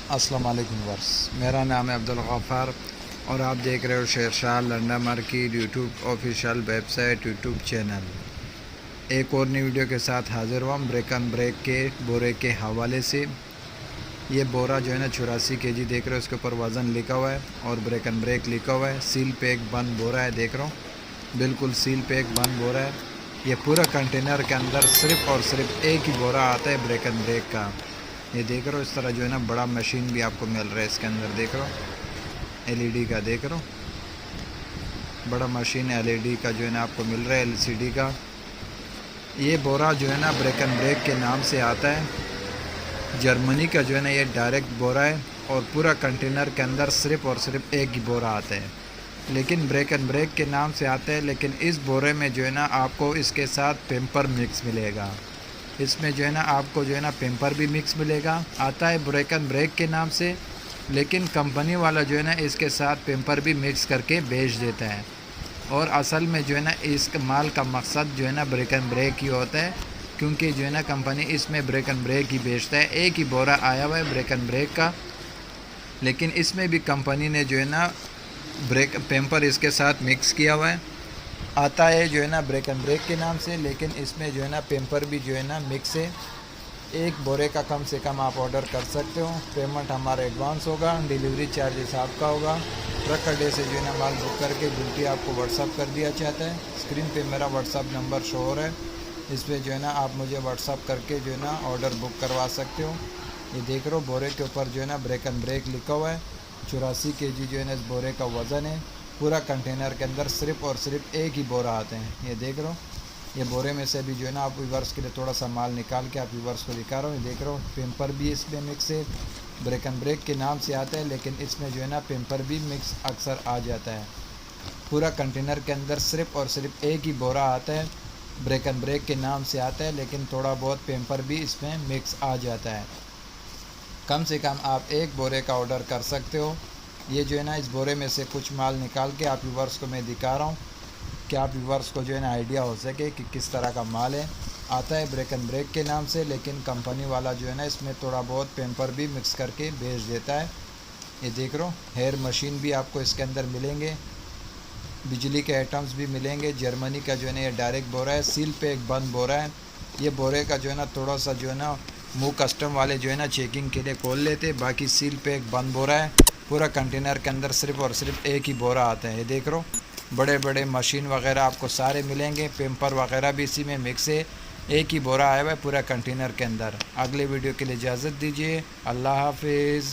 अस्सलाम वालेकुम वर्स, मेरा नाम है अब्दुल गफ़ार और आप देख रहे हो Shershah Landa market YouTube official website YouTube channel. एक और नई वीडियो के साथ हाज़िर हुआ ब्रेक एंड ब्रेक के बोरे के हवाले से। ये बोरा जो है ना 84 केजी देख रहे हो, उसके ऊपर वज़न लिखा हुआ है और ब्रेक एंड ब्रेक लिखा हुआ है। सील पैक बंद बोरा है, देख रहा हूँ बिल्कुल सील पैक बंद बोरा है। ये पूरा कंटेनर के अंदर सिर्फ़ और सिर्फ एक ही बोरा आता है ब्रेक एंड ब्रेक का। ये देख रहे हो इस तरह जो है ना बड़ा मशीन भी आपको मिल रहा है इसके अंदर, देख रहे हो एलईडी का, देख रहे हो बड़ा मशीन एलईडी का जो है ना आपको मिल रहा है, एलसीडी का। ये बोरा जो है ना ब्रेक एंड ब्रेक के नाम से आता है, जर्मनी का जो है ना ये डायरेक्ट बोरा है और पूरा कंटेनर के अंदर सिर्फ़ और सिर्फ एक ही बोरा आता है, लेकिन ब्रेक एंड ब्रेक के नाम से आता है। लेकिन इस बोरे में जो है ना आपको इसके साथ पेम्पर मिक्स मिलेगा। इसमें जो है ना आपको जो है ना पेम्पर भी मिक्स मिलेगा। आता है ब्रेक एंड ब्रेक के नाम से, लेकिन कंपनी वाला जो है ना इसके साथ पेम्पर भी मिक्स करके बेच देता है। और असल में जो है ना इस माल का मकसद जो है ना ब्रेक एंड ब्रेक ही होता है, क्योंकि जो है ना कंपनी इसमें ब्रेक एंड ब्रेक ही बेचता है। एक ही बोरा आया हुआ है ब्रेक एंड ब्रेक का, लेकिन इसमें भी कंपनी ने जो है ना ब्रेक पेम्पर इसके साथ मिक्स किया हुआ है। आता है जो है ना ब्रेक एंड ब्रेक के नाम से, लेकिन इसमें जो है ना पेम्पर भी जो है ना मिक्स है। एक बोरे का कम से कम आप ऑर्डर कर सकते हो। पेमेंट हमारा एडवांस होगा, डिलीवरी चार्जेस आपका होगा। ट्रक अड्डे से जो है ना माल बुक करके बिल्टी आपको व्हाट्सअप कर दिया जाता है। स्क्रीन पे मेरा व्हाट्सअप नंबर शो हो रहा है, इस पर जो है ना आप मुझे व्हाट्सअप करके जो है ना ऑर्डर बुक करवा सकते हो। ये देख रहे हो बोरे के ऊपर जो है ना ब्रेक एंड ब्रेक लिखा हुआ है। 84 केजी जो है ना इस बोरे का वज़न है। पूरा कंटेनर के अंदर सिर्फ़ और सिर्फ एक ही बोरा आते हैं। ये देख रहे हो, ये बोरे में से भी जो है ना आप व्यूवर्स के लिए थोड़ा सा माल निकाल के आप व्यूवर्स को दिखा रहा हूँ। ये देख रहा हूँ पेम्पर भी इसमें मिक्स है। ब्रेक एंड ब्रेक के नाम से आता है, लेकिन इसमें जो है ना पेम्पर भी मिक्स अक्सर आ जाता है। पूरा कंटेनर के अंदर सिर्फ़ और सिर्फ एक ही बोरा आता है। ब्रेक एंड ब्रेक के नाम से आता है, लेकिन थोड़ा बहुत पेम्पर भी इसमें मिक्स आ जाता है। कम से कम आप एक बोरे का ऑर्डर कर सकते हो। ये जो है ना इस बोरे में से कुछ माल निकाल के आप व्यूवर्स को मैं दिखा रहा हूँ कि आप व्यूवर्स को जो है ना आइडिया हो सके कि किस तरह का माल है। आता है ब्रेक एंड ब्रेक के नाम से, लेकिन कंपनी वाला जो है ना इसमें थोड़ा बहुत पेम्पर भी मिक्स करके बेच देता है। ये देख रहे हो हेयर मशीन भी आपको इसके अंदर मिलेंगे, बिजली के आइटम्स भी मिलेंगे। जर्मनी का जो है ना ये डायरेक्ट बोरा है, सील पे एक बंद बोरा है। ये बोरे का जो है ना थोड़ा सा जो है ना मुँह कस्टम वाले जो है ना चेकिंग के लिए खोल लेते, बाकी सील पे एक बंद बोरा है। पूरा कंटेनर के अंदर सिर्फ़ और सिर्फ एक ही बोरा आता है। ये देख रहे हो बड़े बड़े मशीन वगैरह आपको सारे मिलेंगे, पेम्पर वगैरह भी इसी में मिक्स है। एक ही बोरा आया हुआ है पूरा कंटेनर के अंदर। अगले वीडियो के लिए इजाज़त दीजिए, अल्लाह हाफिज़।